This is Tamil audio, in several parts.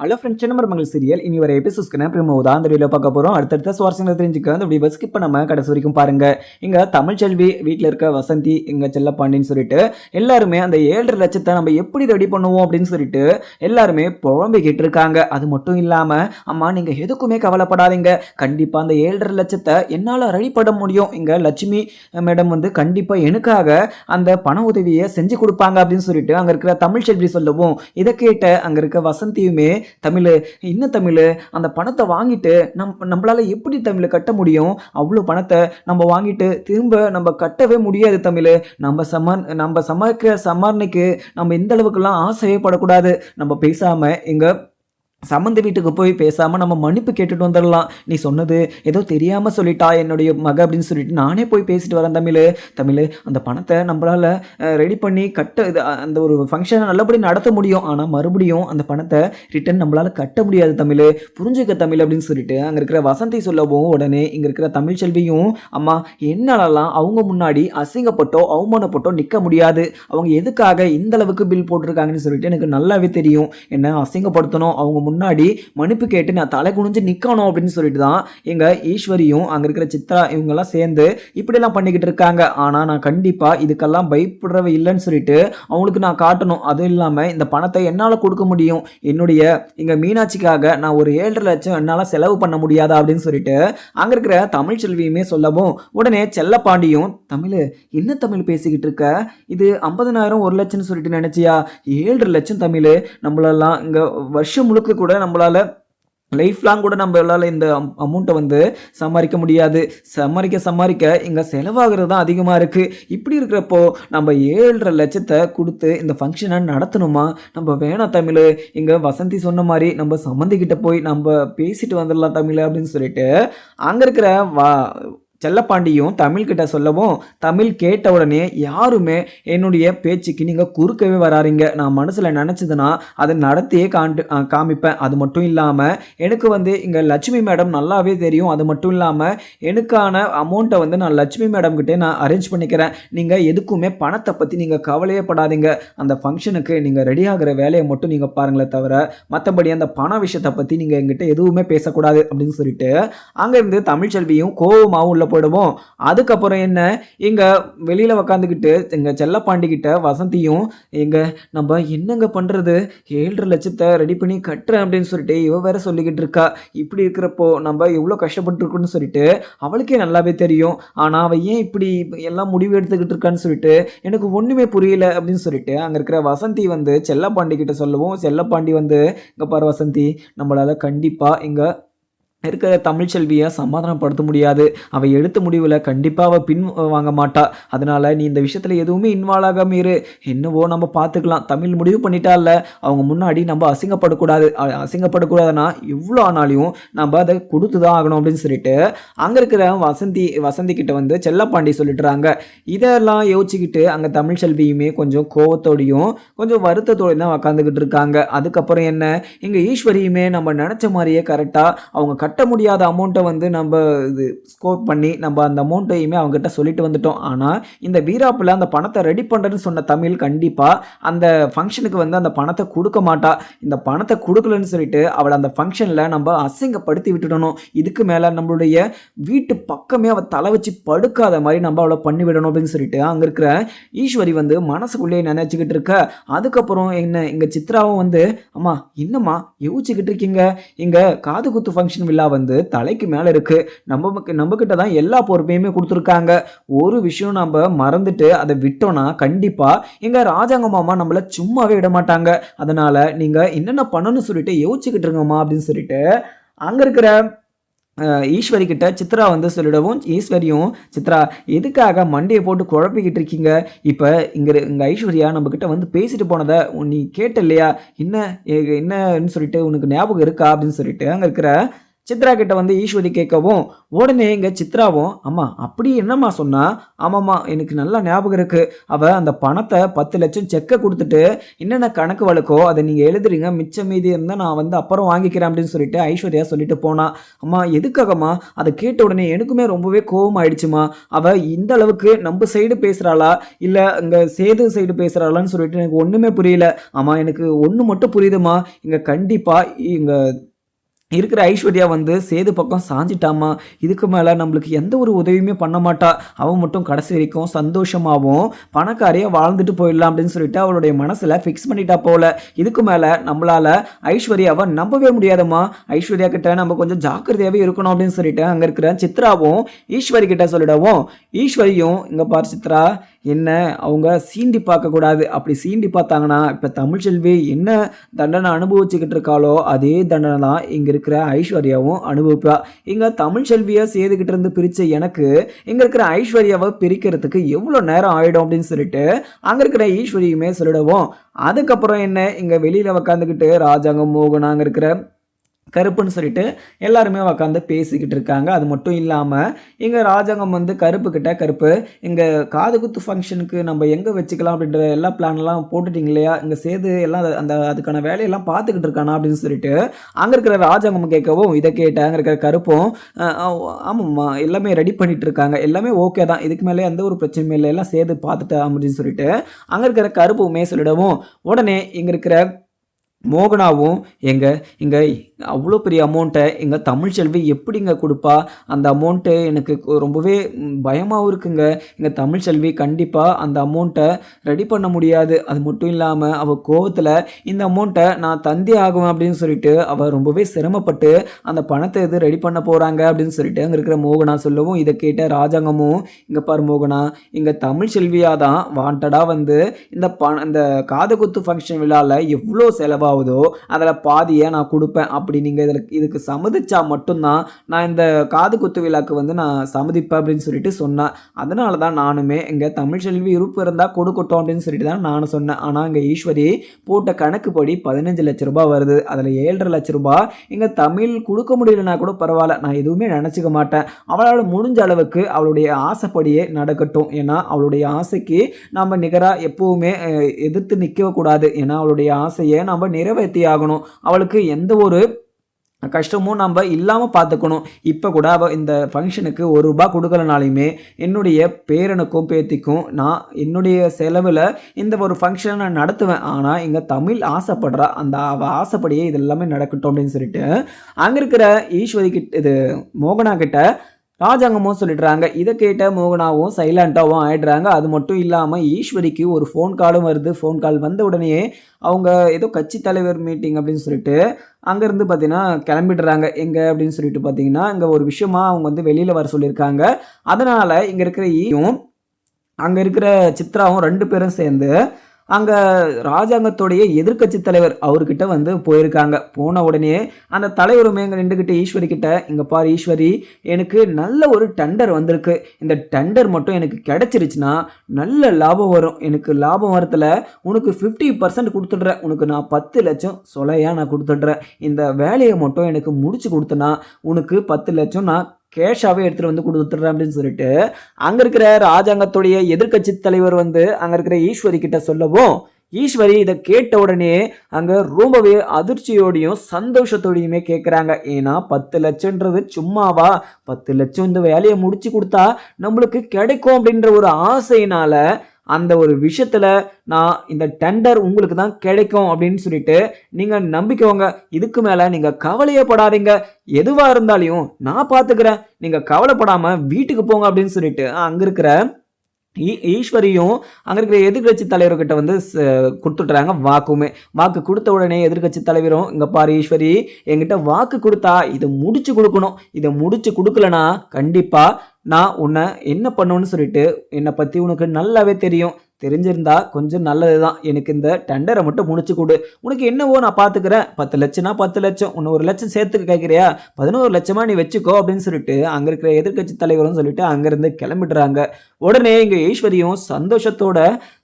ஹலோ ஃப்ரெண்ட்ஸ், சின்ன மருமகள் சீரியல் இனி வர எபிசோட்ஸ்க்கு பிரமோதா அந்த வீடியோ பார்க்க போகிறோம். அடுத்தடுத்த சுவாரஸ்யங்களை தெரிஞ்சுக்க அந்த வீடியோ ஸ்கிப் பண்ணாம கடைசி வரைக்கும் பாருங்க. இங்க தமிழ்ச்செல்வி வீட்டில் இருக்க வசந்தி, இங்க செல்லப்பாண்டின்னு சொல்லிட்டு எல்லாருமே அந்த 7.5 லட்சத்தை நம்ம எப்படி ரெடி பண்ணுவோம் அப்படின்னு சொல்லிட்டு எல்லாருமே புழம்பிக்கிட்டு இருக்காங்க. அது மட்டும் இல்லாம, அம்மா நீங்க எதுக்குமே கவலைப்படாதீங்க, கண்டிப்பா அந்த 7.5 லட்சத்தை என்னால ரெடி பண்ண முடியும். இங்க லட்சுமி மேடம் வந்து கண்டிப்பா எனக்காக அந்த பண உதவியை செஞ்சு கொடுப்பாங்க அப்படின்னு சொல்லிட்டு அங்க இருக்கிற தமிழ்ச்செல்வி சொல்லவும், இதை கேட்ட அங்க இருக்க வசந்தியுமே, தமிழ் என்ன தமிழ், அந்த பணத்தை வாங்கிட்டு நம்மளால எப்படி தமிழ் கட்ட முடியும்? அவ்வளோ பணத்தை நம்ம வாங்கிட்டு திரும்ப நம்ம கட்டவே முடியாது தமிழ். நம்ம சமாளிக்கிற சமாளிக்கு நம்ம இந்த அளவுக்குலாம் ஆசையே படக்கூடாது. நம்ம பேசாம எங்க சம்மந்தி வீட்டுக்கு போய் பேசாமல் நம்ம மன்னிப்பு கேட்டுட்டு வந்துடலாம். நீ சொன்னது ஏதோ தெரியாமல் சொல்லிட்டா என்னுடைய மக அப்படின்னு சொல்லிட்டு நானே போய் பேசிட்டு வரேன் தமிழ். அந்த பணத்தை நம்மளால் ரெடி பண்ணி கட்ட அந்த ஒரு ஃபங்க்ஷனை நல்லபடி நடத்த முடியும். ஆனால் மறுபடியும் அந்த பணத்தை ரிட்டன் நம்மளால் கட்ட முடியாது தமிழ், புரிஞ்சுக்க தமிழ் அப்படின்னு சொல்லிட்டு அங்கே இருக்கிற வசந்தி சொல்லவும், உடனே இங்கே இருக்கிற தமிழ்ச்செல்வியும், அம்மா என்னாலலாம் அவங்க முன்னாடி அசிங்கப்பட்டோ அவமானப்பட்டோ நிற்க முடியாது. அவங்க எதுக்காக இந்த அளவுக்கு பில் போட்டிருக்காங்கன்னு சொல்லிட்டு எனக்கு நல்லாவே தெரியும். என்ன அசிங்கப்படுத்தணும், அவங்க முன்னாடி மன்னிப்பு கேட்டு நான் தலை குனிஞ்சு நிற்கணும் அப்படின்னு சொல்லிட்டு தான் எங்க ஈஸ்வரியும் அங்க இருக்கிற சித்ரா இவங்கெல்லாம் சேர்ந்து இப்படிலாம் பண்ணிக்கிட்டு இருக்காங்க. ஆனால் நான் கண்டிப்பாக இதுக்கெல்லாம் பயப்படுறவ இல்லைன்னு சொல்லிட்டு அவங்களுக்கு நான் காட்டணும். அதுவும் இல்லாமல் இந்த பணத்தை என்னால் கொடுக்க முடியும், என்னுடைய இங்கே மீனாட்சிக்காக நான் ஒரு 7.5 லட்சம் என்னால் செலவு பண்ண முடியாதா அப்படின்னு சொல்லிட்டு அங்கே இருக்கிற தமிழ்ச்செல்வியுமே சொல்லவும், உடனே செல்லப்பாண்டியும், தமிழ் என்ன தமிழ் பேசிக்கிட்டு இருக்க, இது 50,000 1 லட்சம்னு சொல்லிட்டு நினைச்சியா? 7.5 லட்சம் தமிழ், நம்மளெல்லாம் இங்கே வருஷம் முழுக்க கூட நம்மளால லைஃப் லாங் கூட நம்மளால இந்த அமௌண்ட்டை வந்து சமாளிக்க முடியாது. சமாளிக்க இங்கே செலவாகிறது தான் அதிகமாக இருக்குது. இப்படி இருக்கிறப்போ நம்ம 7.5 லட்சத்தை கொடுத்து இந்த ஃபங்க்ஷனை நடத்தணுமா? நம்ம வேணாம் தமிழ், இங்கே வசந்தி சொன்ன மாதிரி நம்ம சம்மந்திக்கிட்ட போய் நம்ம பேசிட்டு வந்துடலாம் தமிழ் அப்படின்னு சொல்லிட்டு அங்கே இருக்கிற செல்லப்பாண்டியும் தமிழ்கிட்ட சொல்லவும், தமிழ் கேட்ட உடனே யாருமே என்னுடைய பேச்சுக்கு நீங்கள் குறுக்கவே வராதிங்க, நான் மனசில் நினச்சதுன்னா அதை நடத்தியே காமிப்பேன். அது மட்டும் இல்லாமல் எனக்கு வந்து இங்கே லட்சுமி மேடம் நல்லாவே தெரியும். அது மட்டும் இல்லாமல் எனக்கான அமௌண்ட்டை வந்து நான் லட்சுமி மேடம் கிட்டே நான் அரேஞ்ச் பண்ணிக்கிறேன். நீங்கள் எதுக்குமே பணத்தை பற்றி நீங்கள் கவலையே படாதீங்க. அந்த ஃபங்க்ஷனுக்கு நீங்கள் ரெடி ஆகிற வேலையை மட்டும் நீங்கள் பாருங்களே தவிர மற்றபடி அந்த பண விஷயத்தை பற்றி நீங்கள் எங்கிட்ட எதுவுமே பேசக்கூடாது அப்படின்னு சொல்லிட்டு அங்கேருந்து தமிழ்ச்செல்வியும் கோவமாகவும் உள்ள போயிடுவோம். அதுக்கப்புறம் என்ன, இங்க வெளியில உக்காந்துக்கிட்டு எங்க செல்லப்பாண்டிக்கிட்ட வசந்தியும், எங்க நம்ம என்னங்க பண்றது, 7.5 லட்சத்தை ரெடி பண்ணி கட்டுறேன் அப்படின்னு சொல்லிட்டு இவ வேற சொல்லிக்கிட்டு இருக்கா. இப்படி இருக்கிறப்போ நம்ம எவ்வளோ கஷ்டப்பட்டு இருக்கோம்னு சொல்லிட்டு அவளுக்கே நல்லாவே தெரியும். ஆனா அவ ஏன் இப்படி எல்லாம் முடிவு எடுத்துக்கிட்டு இருக்கான்னு சொல்லிட்டு எனக்கு ஒண்ணுமே புரியல அப்படின்னு சொல்லிட்டு அங்க இருக்கிற வசந்தி வந்து செல்லப்பாண்டி கிட்ட சொல்லவும், செல்லப்பாண்டி வந்து, இங்க பாரு வசந்தி, நம்மளால கண்டிப்பா இங்க இருக்கிற தமிழ்ச்செல்வியை சமாதானப்படுத்த முடியாது. அவள் எடுத்த முடிவில் கண்டிப்பாக அவள் பின் வாங்க மாட்டா. அதனால் நீ இந்த விஷயத்தில் எதுவுமே இன்வால்வ் ஆகாமல் இரு, என்னவோ நம்ம பார்த்துக்கலாம். தமிழ் முடிவு பண்ணிட்டால, அவங்க முன்னாடி நம்ம அசிங்கப்படக்கூடாதுன்னா எவ்வளோ ஆனாலையும் நம்ம அதை கொடுத்து தான் ஆகணும் அப்படின்னு சொல்லிட்டு அங்கே இருக்கிற வசந்தி கிட்ட வந்து செல்லப்பாண்டி சொல்லிட்டுறாங்க. இதெல்லாம் யோசிச்சுக்கிட்டு அங்கே தமிழ்ச்செல்வியுமே கொஞ்சம் கோவத்தோடையும் கொஞ்சம் வருத்தத்தோடையும் தான் உக்காந்துக்கிட்டு இருக்காங்க. அதுக்கப்புறம் என்ன, இங்கே ஈஸ்வரியுமே நம்ம நினச்ச மாதிரியே கரெக்டாக அவங்க கட்ட முடியாத அமௌண்ட்டை வந்து நம்ம இது ஸ்கோர் பண்ணி நம்ம அந்த அமௌண்ட்டையுமே அவங்ககிட்ட சொல்லிட்டு வந்துட்டோம். ஆனால் இந்த வீராப்பில் அந்த பணத்தை ரெடி பண்ணுறேன்னு சொன்ன தமிழ் கண்டிப்பாக அந்த ஃபங்க்ஷனுக்கு வந்து அந்த பணத்தை கொடுக்க மாட்டா. இந்த பணத்தை கொடுக்கலன்னு சொல்லிட்டு அவளை அந்த ஃபங்க்ஷனில் நம்ம அசிங்கப்படுத்தி விட்டுடணும். இதுக்கு மேலே நம்மளுடைய வீட்டு பக்கமே அவள் தலை வச்சு படுக்காத மாதிரி நம்ம அவளை பண்ணி விடணும் அப்படின்னு சொல்லிட்டு அங்கே இருக்கிற ஈஸ்வரி வந்து மனசுக்குள்ளேயே நினைச்சுக்கிட்டு இருக்க. அதுக்கப்புறம் என்ன, இங்கே சித்ராவும் வந்து, அம்மா என்னம்மா யோசிச்சுக்கிட்டு இருக்கீங்க, இங்கே காது குத்து ஃபங்க்ஷன் விழா வந்து தலைக்கு மேலே இருக்கு, நம்ம கிட்ட தான் எல்லா பொறுப்பையுமே கொடுத்துருக்காங்க. ஒரு விஷயம் நம்ம மறந்துட்டு அதை விட்டோம்னா கண்டிப்பா எங்க ராஜாங்க மாமா நம்மள சும்மாவே விட மாட்டாங்க. அதனால நீங்க என்னென்ன பண்ணணும்னு சொல்லிட்டு யோசிச்சுக்கிட்டு இருங்கம்மா அப்படின்னு சொல்லிட்டு அங்க இருக்கிற ஈஸ்வரி கிட்ட சித்ரா வந்து சொல்லிடவும், ஈஸ்வரியும், சித்ரா எதுக்காக மண்டையை போட்டு குழப்பிக்கிட்டு இருக்கீங்க, இப்போ இங்கே ஐஸ்வர்யா நம்மக்கிட்ட வந்து பேசிட்டு போனதை நீ கேட்ட இல்லையா, என்னன்னு சொல்லிட்டு உனக்கு ஞாபகம் இருக்கா அப்படின்னு சொல்லிட்டு அங்கே இருக்கிற சித்ரா கிட்ட வந்து ஈஸ்வரி கேட்கவும் உடனே இங்க சித்ராவும் அம்மா அப்படி என்னம்மா சொன்னா ஆமாம்மா எனக்கு நல்லா ஞாபகம் இருக்கு அவ அந்த பணத்தை 10 லட்சம் செக்கை கொடுத்துட்டு என்னென்ன கணக்கு வழக்கோ அதை நீங்க எழுதுறீங்க மிச்சம் மீதி இருந்தா நான் வந்து அப்புறம் வாங்கிக்கிறேன் அப்படின்னு சொல்லிட்டு ஐஸ்வர்யா சொல்லிட்டு போனா. அம்மா எதுக்காகம்மா அதை கேட்ட உடனே எனக்குமே ரொம்பவே கோவம் ஆயிடுச்சுமா. அவ இந்த அளவுக்கு நம்ம சைடு பேசுறாளா இல்ல இங்க சேது சைடு பேசுறாளான்னு சொல்லிட்டு எனக்கு ஒண்ணுமே புரியல. ஆமா எனக்கு ஒண்ணு மட்டும் புரியுதுமா, இங்க கண்டிப்பா இங்க இருக்கிற ஐஸ்வர்யா வந்து சேது பக்கம் சாஞ்சிட்டாமா. இதுக்கு மேலே நம்மளுக்கு எந்த ஒரு உதவியுமே பண்ண மாட்டா. அவன் மட்டும் கடைசி வரைக்கும் சந்தோஷமாகவும் பணக்காரியாக வாழ்ந்துட்டு போயிடலாம் அப்படின்னு சொல்லிட்டு அவளுடைய மனசில் ஃபிக்ஸ் பண்ணிட்டா போல. இதுக்கு மேலே நம்மளால் ஐஸ்வர்யாவை நம்பவே முடியாதம்மா. ஐஸ்வர்யா கிட்ட நம்ம கொஞ்சம் ஜாக்கிரதையாகவே இருக்கணும் அப்படின்னு சொல்லிட்டு அங்கே இருக்கிற சித்ராவும் ஈஸ்வரி கிட்ட சொல்லிடவும் ஈஸ்வரியும் இங்கே பாரு சித்ரா என்ன அவங்க சீண்டி பார்க்கக்கூடாது. அப்படி சீண்டி பார்த்தாங்கன்னா இப்போ தமிழ்ச்செல்வி என்ன தண்டனை அனுபவிச்சுக்கிட்டு இருக்காளோ அதே தண்டனை தான் இங்கே இருக்கிற ஐஸ்வர்யாவும் அனுபவிப்பா. இங்கே தமிழ்ச்செல்வியை சேதுக்கிட்ட இருந்து பிரித்த எனக்கு இங்கே இருக்கிற ஐஸ்வர்யாவை பிரிக்கிறதுக்கு எவ்வளோ நேரம் ஆகிடும் அப்படின்னு சொல்லிட்டு அங்கே இருக்கிற ஈஸ்வரியுமே சொல்லிடுவோம். அதுக்கப்புறம் என்ன இங்கே வெளியில் உக்காந்துக்கிட்டு ராஜாங்கம் மோகன் அங்கே இருக்கிற கருப்புன்னு சொல்லிட்டு எல்லாருமே உட்காந்து பேசிக்கிட்டு இருக்காங்க. அது மட்டும் இல்லாமல் இங்கே ராஜாங்கம் வந்து கருப்பு இங்கே காது குத்து ஃபங்க்ஷனுக்கு நம்ம எங்கே வச்சுக்கலாம் அப்படின்ற எல்லா பிளான்லாம் போட்டுட்டிங்க இல்லையா, இங்கே சேது எல்லாம் அதுக்கான வேலையெல்லாம் பார்த்துக்கிட்டு இருக்கானா அப்படின்னு சொல்லிட்டு அங்கே இருக்கிற ராஜாங்கம் கேட்கவும் இதை கேட்ட அங்கே இருக்கிற கருப்பும் ஆமாம்மா எல்லாமே ரெடி பண்ணிட்டு இருக்காங்க, எல்லாமே ஓகே தான், இதுக்கு மேலே எந்த ஒரு பிரச்சனையும் இல்லை, எல்லாம் சேது பார்த்துட்டா அப்படின்னு சொல்லிட்டு அங்கே இருக்கிற கருப்புமே சொல்லிடவும் உடனே இங்கே இருக்கிற மோகனாவும் இங்கே அவ்வளோ பெரிய அமௌண்ட்டை எங்கள் தமிழ்ச்செல்வி எப்படிங்க கொடுப்பா, அந்த அமௌண்ட்டு எனக்கு ரொம்பவே பயமாகவும் இருக்குங்க. எங்கள் தமிழ்ச்செல்வி கண்டிப்பாக அந்த அமௌண்ட்டை ரெடி பண்ண முடியாது. அது மட்டும் இல்லாமல் அவள் கோவத்தில் இந்த அமௌண்ட்டை நான் தந்தி ஆகுவேன் அப்படின்னு சொல்லிட்டு அவள் ரொம்பவே சிரமப்பட்டு அந்த பணத்தை எது ரெடி பண்ண போகிறாங்க அப்படின்னு சொல்லிட்டு அங்கே இருக்கிற மோகனா சொல்லவும் இதை கேட்ட ராஜாங்கமும் இங்கே பாரு மோகனா இங்கே தமிழ்ச்செல்வியாக தான் வாண்டடாக வந்து இந்த காது குத்து ஃபங்க்ஷன் விழாவில் எவ்வளோ செலவாகுதோ அதில் பாதியை நான் கொடுப்பேன், அப்படி நீங்கள் இதுக்கு சம்மதிச்சா மட்டும்தான் நான் இந்த காது குத்து விழாக்கு வந்து நான் சம்மதிப்பேன் அப்படின்னு சொல்லிட்டு சொன்னேன். அதனால தான் நானுமே இங்கே தமிழ்ச்செல்வி இருப்பு இருந்தால் கொடுக்கட்டும் அப்படின்னு சொல்லிட்டு தான் நானும் சொன்னேன். ஆனால் இங்கே ஈஸ்வரி போட்ட கணக்குப்படி 15 லட்ச ரூபாய் வருது, அதில் 7.5 லட்ச ரூபாய் இங்கே தமிழ் கொடுக்க முடியலனா கூட பரவாயில்ல, நான் எதுவுமே நினச்சிக்க மாட்டேன், அவளோட முடிஞ்ச அளவுக்கு அவளுடைய ஆசைப்படியே நடக்கட்டும். ஏன்னா அவளுடைய ஆசைக்கு நம்ம நிகராக எப்போவுமே எதிர்த்து நிற்கக்கூடாது. ஏன்னா அவளுடைய ஆசையை நம்ம நிறைவேற்றி ஆகணும். அவளுக்கு எந்த ஒரு கஷ்டமும் நம்ம இல்லாமல் பார்த்துக்கணும். இப்போ கூட அவள் இந்த ஃபங்க்ஷனுக்கு ₹1 கொடுக்கலனாலுமே என்னுடைய பேரனுக்கும் பேத்திக்கும் நான் என்னுடைய செலவில் இந்த ஒரு ஃபங்க்ஷனை நான் நடத்துவேன். ஆனால் இங்கே தமிழ் ஆசைப்படுறா, அந்த அவள் ஆசைப்படியே இது எல்லாமே நடக்கட்டும் அப்படின்னு சொல்லிட்டு அங்கே இருக்கிற ஈஸ்வரி கிட்ட இது மோகனா கிட்ட ராஜாங்கமும் சொல்லிடுறாங்க. இதை கேட்ட மோகனாவும் சைலண்டாகவும் ஆயிடுறாங்க. அது மட்டும் இல்லாமல் ஈஸ்வரிக்கு ஒரு ஃபோன் காலும் வருது. ஃபோன் கால் வந்த உடனே அவங்க ஏதோ கட்சி தலைவர் மீட்டிங் அப்படின்னு சொல்லிட்டு அங்கேருந்து பார்த்தீங்கன்னா கிளம்பிடுறாங்க. எங்கே அப்படின்னு சொல்லிட்டு பார்த்தீங்கன்னா இங்கே ஒரு விஷயமா அவங்க வந்து வெளியில் வர சொல்லியிருக்காங்க. அதனால் இங்கே இருக்கிற அங்கே இருக்கிற சித்ராவும் 2 பேரும் சேர்ந்து அங்கே ராஜாங்கத்தோடைய எதிர்கட்சி தலைவர் அவர்கிட்ட வந்து போயிருக்காங்க. போன உடனே அந்த தலைவருமே இங்கே நின்றுக்கிட்டு ஈஸ்வரி கிட்ட இங்கே பாரு ஈஸ்வரி எனக்கு நல்ல ஒரு டெண்டர் வந்திருக்கு, இந்த டெண்டர் மட்டும் எனக்கு கிடைச்சிருச்சுன்னா நல்ல லாபம் வரும், எனக்கு லாபம் வரத்துல உனக்கு 50% கொடுத்துட்றேன், உனக்கு நான் 10 லட்சம் சொலையாக நான் கொடுத்துட்றேன், இந்த வேலையை மட்டும் எனக்கு முடிச்சு கொடுத்தனா உனக்கு 10 லட்சம் நான் கேஷாகவே எடுத்துகிட்டு வந்து கொடுத்துட்றேன் அப்படின்னு சொல்லிட்டு அங்கே இருக்கிற ராஜாங்கத்துடைய எதிர்கட்சி தலைவர் வந்து அங்கே இருக்கிற ஈஸ்வரி கிட்ட சொல்லவும் ஈஸ்வரி இதை கேட்ட உடனே அங்கே ரொம்பவே அதிர்ச்சியோடையும் சந்தோஷத்தோடையுமே கேட்குறாங்க. ஏன்னா 10 லட்சம்ன்றது சும்மாவா, 10 லட்சம் இந்த வேலையை முடிச்சு கொடுத்தா நம்மளுக்கு கிடைக்கும் அப்படின்ற ஒரு ஆசையினால அந்த ஒரு விஷயத்துல நான் இந்த டெண்டர் உங்களுக்கு தான் கிடைக்கும் அப்படின்னு சொல்லிட்டு நீங்க நம்பிக்கோங்க, இதுக்கு மேல நீங்க கவலையப்படாதீங்க, எதுவா இருந்தாலையும் நான் பாத்துக்கிறேன், நீங்க கவலைப்படாம வீட்டுக்கு போங்க அப்படின்னு சொல்லிட்டு அங்க இருக்கிற ஈஸ்வரியும் அங்கே இருக்கிற எதிர்கட்சி தலைவர்கிட்ட வந்து கொடுத்துட்றாங்க. வாக்கு கொடுத்த உடனே எதிர்கட்சி தலைவரும் இங்கே பாரு ஈஸ்வரி என்கிட்ட வாக்கு கொடுத்தா இதை முடிச்சு கொடுக்கணும், இதை முடிச்சு கொடுக்கலனா கண்டிப்பாக நான் உன்னை என்ன பண்ணுவேன்னு சொல்லிட்டு என்னை பற்றி உனக்கு நல்லாவே தெரிஞ்சிருந்தா கொஞ்சம் நல்லது தான், எனக்கு இந்த டெண்டரை மட்டும் முடிச்சு கொடு, உனக்கு என்னவோ நான் பார்த்துக்கிறேன், 10 லட்சம்னா 10 லட்சம், உன்னை 1 லட்சம் சேர்த்துக்க கேட்குறியா 11 லட்சமா நீ வச்சுக்கோ அப்படின்னு சொல்லிட்டு அங்கே இருக்கிற எதிர்கட்சி தலைவரும் சொல்லிட்டு அங்கேருந்து கிளம்பிடுறாங்க. உடனே இங்கே ஈஸ்வரியும் சந்தோஷத்தோட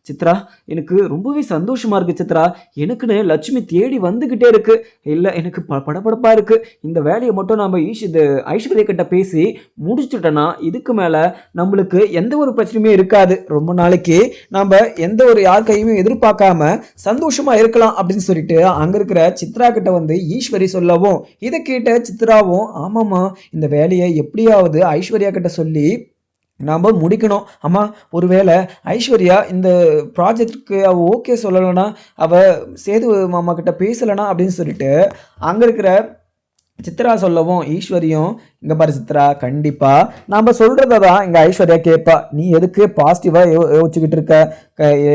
சித்ரா, எனக்கு ரொம்பவே சந்தோஷமா இருக்கு சித்ரா. எனக்குன்னு லட்சுமி தேடி வந்துகிட்டே இருக்கு. இல்ல எனக்கு படபடப்பா இருக்கு. இந்த வேலைய மட்டும் நாம இது ஐஸ்வர்யா கிட்ட பேசி முடிச்சுட்டோம்னா, இதுக்கு மேல நம்மளுக்கு எந்த ஒரு பிரச்சனையுமே இருக்காது. ரொம்ப நாளைக்கு நாம எந்த ஒரு யார் கையுமே எதிர்பார்க்காம சந்தோஷமா இருக்கலாம் அப்படின்னு சொல்லிட்டு அங்க இருக்கிற சித்ரா கிட்ட வந்து ஈஸ்வரி சொல்லவும், இதை கேட்ட சித்ராவும், ஆமாமா இந்த வேலையை எப்படியாவது ஐஸ்வர்யா கிட்ட சொல்லி நாம முடிக்கணும். அம்மா, ஒருவேளை ஐஸ்வர்யா இந்த ப்ராஜெக்ட்க்கு அவ ஓகே சொல்லலைன்னா, அவ சேது மாமா கிட்ட பேசலைனா அப்படின்னு சொல்லிட்டு அங்க இருக்கிற சித்ரா சொல்லவும், ஈஸ்வரியும், இங்க பாரு சித்ரா, கண்டிப்பா நாம சொல்றத தான் இங்க ஐஸ்வர்யா கேட்பா. நீ எதுக்கு பாசிட்டிவா யோசிச்சுக்கிட்டு இருக்க?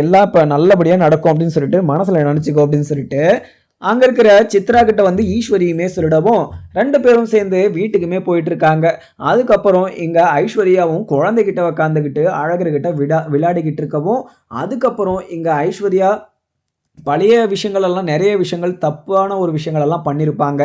எல்லாம் இப்ப நல்லபடியா நடக்கும் அப்படின்னு சொல்லிட்டு மனசுல நினைச்சுக்கோ அப்படின்னு சொல்லிட்டு அங்க இருக்கிற சித்ரா கிட்ட வந்து ஈஸ்வரியுமே சொல்லிடவும், 2 பேரும் சேர்ந்து வீட்டுக்குமே போயிட்டு இருக்காங்க. அதுக்கப்புறம் இங்க ஐஸ்வர்யாவும் குழந்தைகிட்ட உக்காந்துக்கிட்டு அழகர்கிட்ட விளையாடிக்கிட்டு இருக்கவும், அதுக்கப்புறம் இங்க ஐஸ்வர்யா பழைய விஷயங்கள் எல்லாம் நிறைய விஷயங்கள் தப்பான ஒரு விஷயங்கள் எல்லாம் பண்ணியிருப்பாங்க.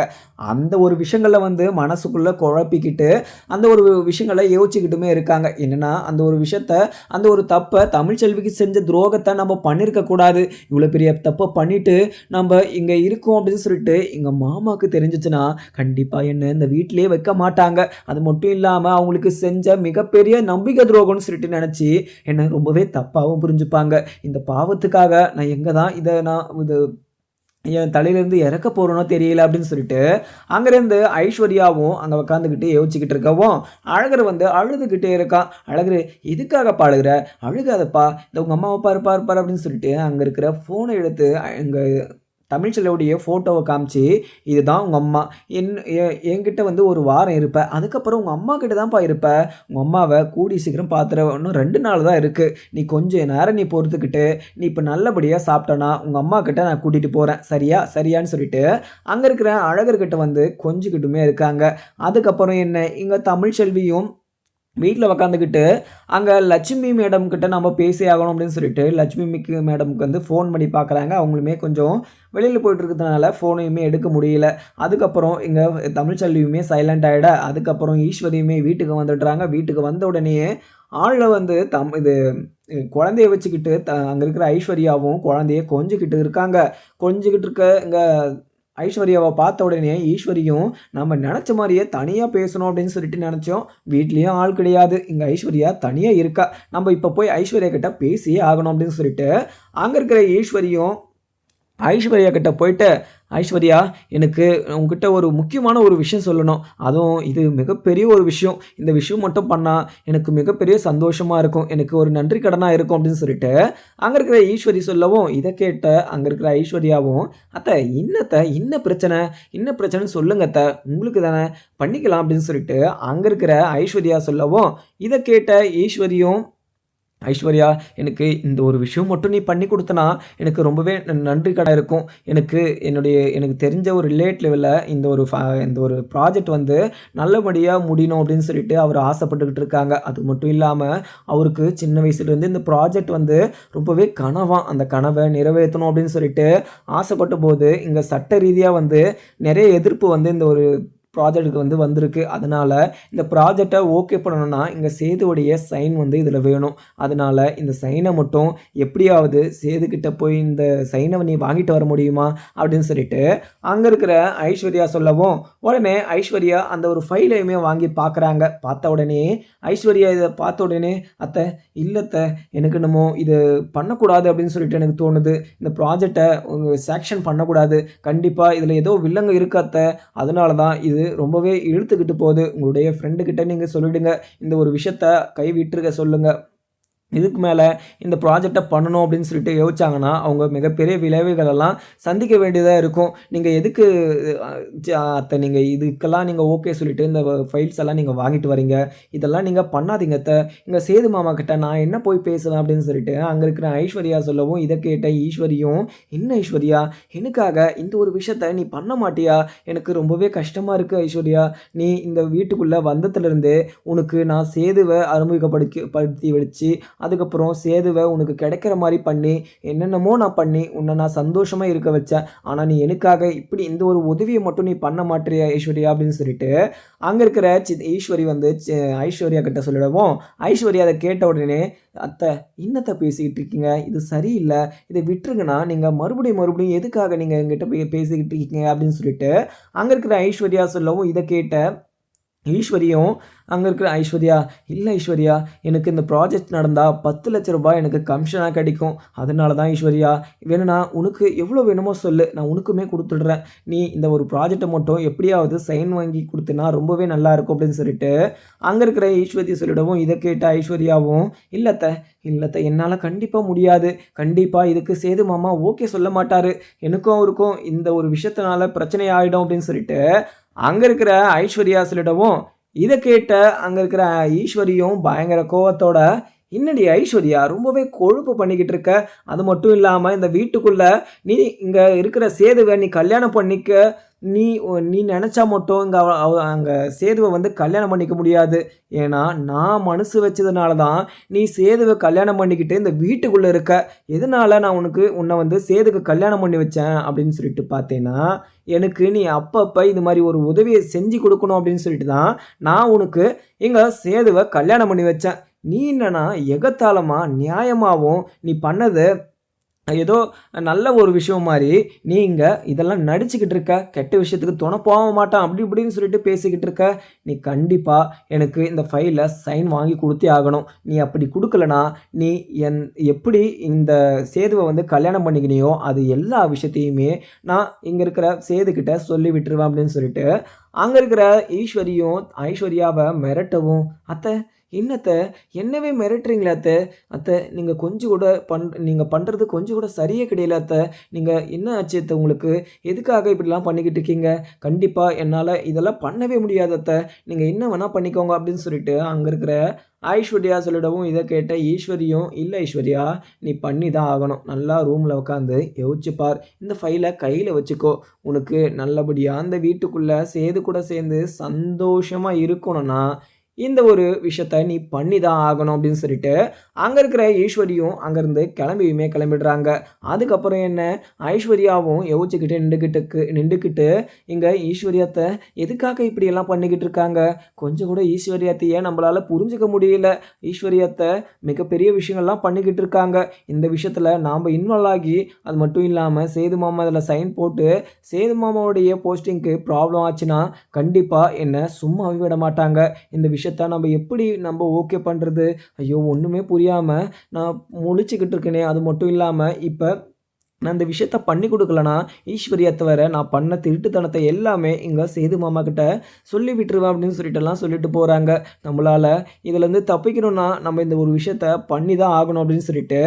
அந்த ஒரு விஷயங்களை வந்து மனசுக்குள்ள குழப்பிக்கிட்டு அந்த ஒரு விஷயங்களை யோசிச்சுக்கிட்டுமே இருக்காங்க. என்னன்னா அந்த ஒரு விஷயத்த அந்த ஒரு தப்பை தமிழ்ச்செல்விக்கு செஞ்ச துரோகத்தை நம்ம பண்ணியிருக்க கூடாது. இவ்வளோ பெரிய தப்பை பண்ணிட்டு நம்ம இங்கே இருக்கோம் அப்படின்னு சொல்லிட்டு எங்கள் மாமாவுக்கு தெரிஞ்சிச்சுன்னா கண்டிப்பாக என்ன இந்த வீட்டிலேயே வைக்க மாட்டாங்க. அது மட்டும் இல்லாமல் அவங்களுக்கு செஞ்ச மிகப்பெரிய நம்பிக்கை துரோகம்னு சொல்லிட்டு நினச்சி என்னை ரொம்பவே தப்பாகவும் புரிஞ்சுப்பாங்க. இந்த பாவத்துக்காக நான் எங்கே தான் இதை நான் இது என் தலையிலேருந்து இறக்க போகிறோனோ தெரியல அப்படின்னு சொல்லிட்டு அங்கேருந்து ஐஸ்வர்யாவும் அங்கே உட்காந்துக்கிட்டு யோசிச்சுக்கிட்டு இருக்கவும், அழகர் வந்து அழுதுகிட்டே இருக்கான். அழகர், எதுக்காகப்பா அழுகிற? அழுகாதப்பா, இந்த உங்கள் அம்மாவை பாரு பாரு பாரு அப்படின்னு சொல்லிட்டு அங்கே இருக்கிற ஃபோனை எடுத்து அங்கே தமிழ்ச்செல்வியுடைய ஃபோட்டோவை காமிச்சு, இதுதான் உங்கள் அம்மா, என்கிட்ட வந்து ஒரு வாரம் இருப்ப, அதுக்கப்புறம் உங்கள் அம்மா கிட்ட தான்ப்பா இருப்ப. உங்கள் அம்மாவை கூடி சீக்கிரம் பார்த்துற, இன்னும் 2 நாள் தான் இருக்குது. நீ கொஞ்சம் நேரம் நீ பொறுத்துக்கிட்டு நீ இப்போ நல்லபடியாக சாப்பிட்டனா உங்கள் அம்மா கிட்ட நான் கூட்டிகிட்டு போகிறேன், சரியா சரியான்னு சொல்லிட்டு அங்கே இருக்கிற அழகர்கிட்ட வந்து கொஞ்சிக்கிட்டுமே இருக்காங்க. அதுக்கப்புறம் என்ன, இங்கே தமிழ்ச்செல்வியும் வீட்டில் உக்காந்துக்கிட்டு அங்கே லட்சுமி மேடம் கிட்ட நம்ம பேசி ஆகணும் அப்படின்னு சொல்லிட்டு லட்சுமி மேடம்க்கு வந்து ஃபோன் பண்ணி பார்க்குறாங்க. அவங்களுமே கொஞ்சம் வெளியில் போயிட்டு இருக்கிறதுனால ஃபோனையுமே எடுக்க முடியல. அதுக்கப்புறம் இங்கே தமிழ்ச்செல்வியுமே சைலண்ட் ஆகிட, அதுக்கப்புறம் ஈஸ்வரியுமே வீட்டுக்கு வந்துடுறாங்க. வீட்டுக்கு வந்த உடனேயே ஆளில் வந்து இது குழந்தைய வச்சுக்கிட்டு அங்கே இருக்கிற ஐஸ்வர்யாவும் குழந்தைய கொஞ்சிக்கிட்டு இருக்காங்க. கொஞ்சிக்கிட்டு இருக்க இங்கே ஐஸ்வர்யாவை பார்த்த உடனே ஈஸ்வரியும் நம்ம நினச்ச மாதிரியே தனியாக பேசணும் அப்படின்னு சொல்லிட்டு நினச்சோம். வீட்லேயும் ஆள் கிடையாது, இங்கே ஐஸ்வர்யா தனியாக இருக்கா, நம்ம இப்போ போய் ஐஸ்வர்யா கிட்ட பேசியே ஆகணும் அப்படின்னு சொல்லிட்டு அங்கே இருக்கிற ஈஸ்வரியும் ஐஸ்வர்யா கிட்ட போயிட்டு, ஐஸ்வர்யா, எனக்கு உங்ககிட்ட ஒரு முக்கியமான ஒரு விஷயம் சொல்லணும். அதுவும் இது மிகப்பெரிய ஒரு விஷயம். இந்த விஷயம் மட்டும் பண்ணால் எனக்கு மிகப்பெரிய சந்தோஷமாக இருக்கும், எனக்கு ஒரு நன்றி கடனாக இருக்கும் அப்படின்னு சொல்லிட்டு அங்கே இருக்கிற ஈஸ்வரி சொல்லவும், இதை கேட்ட அங்கே இருக்கிற ஐஸ்வர்யாவும், அத்தை இன்ன பிரச்சனை, என்ன பிரச்சனைன்னு சொல்லுங்க அத்தை, உங்களுக்கு தானே பண்ணிக்கலாம் அப்படின்னு சொல்லிட்டு அங்கே இருக்கிற ஐஸ்வர்யா சொல்லவும், இதை கேட்ட ஈஸ்வரியும், ஐஸ்வர்யா, எனக்கு இந்த ஒரு விஷயம் மட்டும் நீ பண்ணி கொடுத்தனா எனக்கு ரொம்பவே நன்றி கடை இருக்கும். எனக்கு தெரிஞ்ச ஒரு ரிலேட் லெவலில் இந்த ஒரு ப்ராஜெக்ட் வந்து நல்லபடியாக முடியணும் அப்படின்னு சொல்லிட்டு அவர் ஆசைப்பட்டுக்கிட்டு இருக்காங்க. அது மட்டும் இல்லாமல் அவருக்கு சின்ன வயசுலேருந்து இந்த ப்ராஜெக்ட் வந்து ரொம்பவே கனவாக, அந்த கனவை நிறைவேற்றணும் அப்படின்னு சொல்லிட்டு ஆசைப்பட்ட போது இங்கே சட்ட ரீதியாக வந்து நிறைய எதிர்ப்பு வந்து இந்த ஒரு ப்ராஜெக்ட்டுக்கு வந்து வந்திருக்கு. அதனால் இந்த ப்ராஜெக்டை ஓகே பண்ணணும்னா இங்கே சேதுவுடைய சைன் வந்து இதில் வேணும். அதனால் இந்த சைனை மட்டும் எப்படியாவது சேதுக்கிட்ட போய் இந்த சைனை நீ வாங்கிட்டு வர முடியுமா அப்படின்னு சொல்லிட்டு அங்கே இருக்கிற ஐஸ்வர்யா சொல்லவும், உடனே ஐஸ்வர்யா அந்த ஒரு ஃபைலையுமே வாங்கி பார்க்குறாங்க. பார்த்த உடனே ஐஸ்வர்யா இதை பார்த்த உடனே, அத்தை இல்லத்தை, எனக்கு என்னமோ இது பண்ணக்கூடாது அப்படின்னு சொல்லிட்டு எனக்கு தோணுது. இந்த ப்ராஜெக்டை சேக்ஷன் பண்ணக்கூடாது, கண்டிப்பாக இதில் ஏதோ வில்லங்க இருக்கு அத்தை, அதனால தான் இது ரொம்பவே இழுத்துக்கிட்டு போகுது. உங்களுடைய ஃப்ரெண்டுக்கிட்ட நீங்கள் சொல்லிடுங்க, இந்த ஒரு விஷயத்த கைவிட்டுருக்க சொல்லுங்கள். இதுக்கு மேலே இந்த ப்ராஜெக்டை பண்ணணும் அப்படின்னு சொல்லிட்டு யோசிச்சாங்கன்னா அவங்க மிகப்பெரிய விளைவுகளெல்லாம் சந்திக்க வேண்டியதாக இருக்கும். நீங்கள் எதுக்கு அத்தை நீங்கள் இதுக்கெல்லாம் நீங்கள் ஓகே சொல்லிவிட்டு இந்த ஃபைல்ஸ் எல்லாம் நீங்கள் வாங்கிட்டு வரீங்க, இதெல்லாம் நீங்கள் பண்ணாதீங்க அத்தை, இங்கே சேது மாமா கிட்ட நான் என்ன போய் பேசுவேன் அப்படின்னு சொல்லிட்டு அங்கே இருக்கிற ஐஸ்வர்யா சொல்லவும், இதை கேட்ட ஈஸ்வரியும், என்ன ஐஸ்வர்யா, எனக்காக இந்த ஒரு விஷயத்த நீ பண்ண மாட்டியா? எனக்கு ரொம்பவே கஷ்டமாக இருக்குது ஐஸ்வர்யா, நீ இந்த வீட்டுக்குள்ளே வந்ததுலேருந்து உனக்கு நான் சேதுவை அறிமுகப்படுத்தி வச்சு அதுக்கப்புறம் சேதுவை உனக்கு கிடைக்கிற மாதிரி பண்ணி என்னென்னமோ நான் பண்ணி உன்னை நான் சந்தோஷமாக இருக்க வச்சேன். ஆனால் நீ எனக்காக இப்படி இந்த ஒரு உதவியை மட்டும் நீ பண்ண மாட்டியா ஐஸ்வர்யா அப்படின்னு சொல்லிட்டு அங்கே இருக்கிற ஈஸ்வரி வந்து ஐஸ்வர்யா கிட்ட சொல்லிடவும் ஐஸ்வர்யா அதை கேட்ட உடனே அத்தை இன்னத்தை பேசிக்கிட்டு இருக்கீங்க, இது சரியில்லை, இதை விட்டுருங்கண்ணா, நீங்கள் மறுபடியும் எதுக்காக நீங்கள் எங்கிட்ட பேசிக்கிட்டு இருக்கீங்க அப்படின்னு சொல்லிட்டு அங்கே இருக்கிற ஐஸ்வர்யா சொல்லவும் இதை கேட்ட ஈஸ்வரியும் அங்கே இருக்கிற ஐஸ்வர்யா இல்லை ஐஸ்வர்யா எனக்கு இந்த ப்ராஜெக்ட் நடந்தால் 10 லட்ச ரூபாய் எனக்கு கமிஷனாக கிடைக்கும், அதனால தான் ஐஸ்வர்யா வேணும்னா உனக்கு எவ்வளோ வேணுமோ சொல்லு, நான் உனக்குமே கொடுத்துடுறேன், நீ இந்த ஒரு ப்ராஜெக்டை மட்டும் எப்படியாவது சைன் வாங்கி கொடுத்தனா ரொம்பவே நல்லாயிருக்கும் அப்படின்னு சொல்லிட்டு அங்கே இருக்கிற ஈஸ்வரி சொல்லிடவும் இதை கேட்ட ஐஸ்வர்யாவும் இல்லத்த என்னால் கண்டிப்பாக முடியாது, கண்டிப்பாக இதுக்கு சேது மாமா ஓகே சொல்ல மாட்டார், எனக்கும் அவருக்கும் இந்த ஒரு விஷயத்தினால பிரச்சனை ஆகிடும் அப்படின்னு சொல்லிட்டு அங்கே இருக்கிற ஐஸ்வர்யா சொல்லிடவும் இதை கேட்ட அங்கே இருக்கிற ஈஸ்வரியும் பயங்கர கோவத்தோட இன்னடி ஐஸ்வர்யா ரொம்பவே கொழுப்பு பண்ணிக்கிட்டு இருக்க, அது மட்டும் இல்லாமல் இந்த வீட்டுக்குள்ளே நீ இங்கே இருக்கிற சேதுவை நீ கல்யாணம் பண்ணிக்க நீ நீ நினச்சா மட்டும் இங்கே அங்கே சேதுவை வந்து கல்யாணம் பண்ணிக்க முடியாது, ஏன்னா நான் மனசு வச்சதுனால தான் நீ சேதுவை கல்யாணம் பண்ணிக்கிட்டு இந்த வீட்டுக்குள்ளே இருக்க, எதனால நான் உன்னை வந்து சேதுக்கு கல்யாணம் பண்ணி வச்சேன் அப்படின்னு சொல்லிட்டு பார்த்தேன்னா எனக்கு நீ அப்பப்போ இது மாதிரி ஒரு உதவியை செஞ்சு கொடுக்கணும் அப்படின்னு சொல்லிட்டு தான் நான் உனக்கு இங்கே சேதுவை கல்யாணம் பண்ணி வச்சேன், நீ என்னன்னா எகத்தாளமாக நியாயமாகவும் நீ பண்ணது ஏதோ நல்ல ஒரு விஷயம் மாதிரி நீங்கள் இதெல்லாம் நடிச்சுக்கிட்டு இருக்க, கெட்ட விஷயத்துக்கு துணை போக மாட்டான் அப்படி இப்படின்னு சொல்லிட்டு பேசிக்கிட்டு இருக்க, நீ கண்டிப்பாக எனக்கு இந்த ஃபைலை சைன் வாங்கி கொடுத்தே ஆகணும், நீ அப்படி கொடுக்கலனா நீ எப்படி இந்த சேதுவை வந்து கல்யாணம் பண்ணிக்கினியோ அது எல்லா விஷயத்தையுமே நான் இங்கே இருக்கிற சேதுக்கிட்ட சொல்லி விட்டுருவேன் அப்படின்னு சொல்லிட்டு அங்கே இருக்கிற ஈஸ்வரியும் ஐஸ்வர்யாவை மிரட்டவும் அத்தை என்னத்தை என்னவே மிரட்டுறீங்களா அத்தை நீங்கள் கொஞ்சம் கூட நீங்கள் பண்ணுறது கொஞ்சம் கூட சரியே கிடையாது அத்தை, நீங்கள் என்ன ஆச்சு அத்தை உங்களுக்கு, எதுக்காக இப்படிலாம் பண்ணிக்கிட்டு இருக்கீங்க, கண்டிப்பாக என்னால் இதெல்லாம் பண்ணவே முடியாது அத்தை, நீங்கள் என்ன வேணால் பண்ணிக்கோங்க அப்படின்னு சொல்லிட்டு அங்கே இருக்கிற ஐஸ்வர்யா சொல்லிடவும் இதை கேட்ட ஈஸ்வரியும் இல்லை ஐஸ்வர்யா நீ பண்ணி தான் ஆகணும், நல்லா ரூமில் உட்காந்து யோசிச்சுப்பார், இந்த ஃபைலை கையில் வச்சுக்கோ, உனக்கு நல்லபடியாக அந்த வீட்டுக்குள்ளே சேது கூட சேர்ந்து சந்தோஷமாக இருக்கணும்னா இந்த ஒரு விஷயத்த நீ பண்ணி தான் ஆகணும் அப்படின்னு சொல்லிட்டு அங்கே இருக்கிற ஈஸ்வரியும் அங்கேருந்து கிளம்பிடுறாங்க. அதுக்கப்புறம் என்ன ஐஸ்வர்யாவும் யோசிச்சுக்கிட்டு நின்றுக்கிட்டு இங்கே ஈஸ்வர்யாத்தை எதுக்காக இப்படியெல்லாம் பண்ணிக்கிட்டு இருக்காங்க, கொஞ்சம் கூட ஈஸ்வர்யாத்தையே நம்மளால் புரிஞ்சுக்க முடியல, ஈஸ்வர்யாத்தை மிகப்பெரிய விஷயங்கள்லாம் பண்ணிக்கிட்டு இருக்காங்க, இந்த விஷயத்தில் நாம் இன்வால்வ் ஆகி அது மட்டும் இல்லாமல் சேது மாமா அதில் சைன் போட்டு சேது மாமாவுடைய போஸ்டிங்க்கு ப்ராப்ளம் ஆச்சுன்னா கண்டிப்பாக என்னை சும்மாவே விட மாட்டாங்க, இந்த விஷயத்தை நம்ம எப்படி நம்ம ஓகே பண்ணுறது, ஐயோ ஒன்றுமே புரியாமல் நான் முழிச்சுக்கிட்டு இருக்கேனே, அது மட்டும் இல்லாமல் இப்போ நான் இந்த விஷயத்த பண்ணி கொடுக்கலனா ஈஸ்வரியா தவிர நான் பண்ண திருட்டுத்தனத்தை எல்லாமே இங்கே சேது மாமா கிட்ட சொல்லி விட்டுருவேன் அப்படின்னு சொல்லிட்டுலாம் சொல்லிட்டு போகிறாங்க. நம்மளால் இதுலேருந்து தப்பிக்கணும்னா நம்ம இந்த ஒரு விஷயத்த பண்ணி தான் ஆகணும் அப்படின்னு சொல்லிட்டு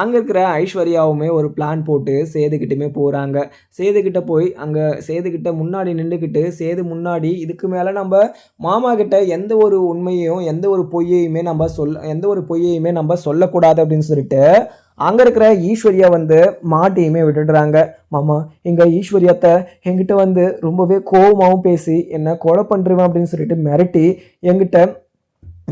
அங்கே இருக்கிற ஐஸ்வர்யாவுமே ஒரு பிளான் போட்டு சேதுக்கிட்டுமே போகிறாங்க. சேதுக்கிட்ட போய் அங்கே சேதுக்கிட்ட முன்னாடி நின்றுக்கிட்டு சேது முன்னாடி இதுக்கு மேலே நம்ம மாமா கிட்ட எந்த ஒரு உண்மையையும் எந்த ஒரு பொய்யையுமே நம்ம சொல்லக்கூடாது அப்படின்னு சொல்லிட்டு அங்கே இருக்கிற ஈஸ்வரியா வந்து மாட்டியுமே விட்டுடுறாங்க. மாமா இங்கே ஈஸ்வரியாத்தை என்கிட்ட வந்து ரொம்பவே கோபமாகவும் பேசி என்ன கொலை பண்ணுறேன் அப்படின்னு சொல்லிட்டு மிரட்டி என்கிட்ட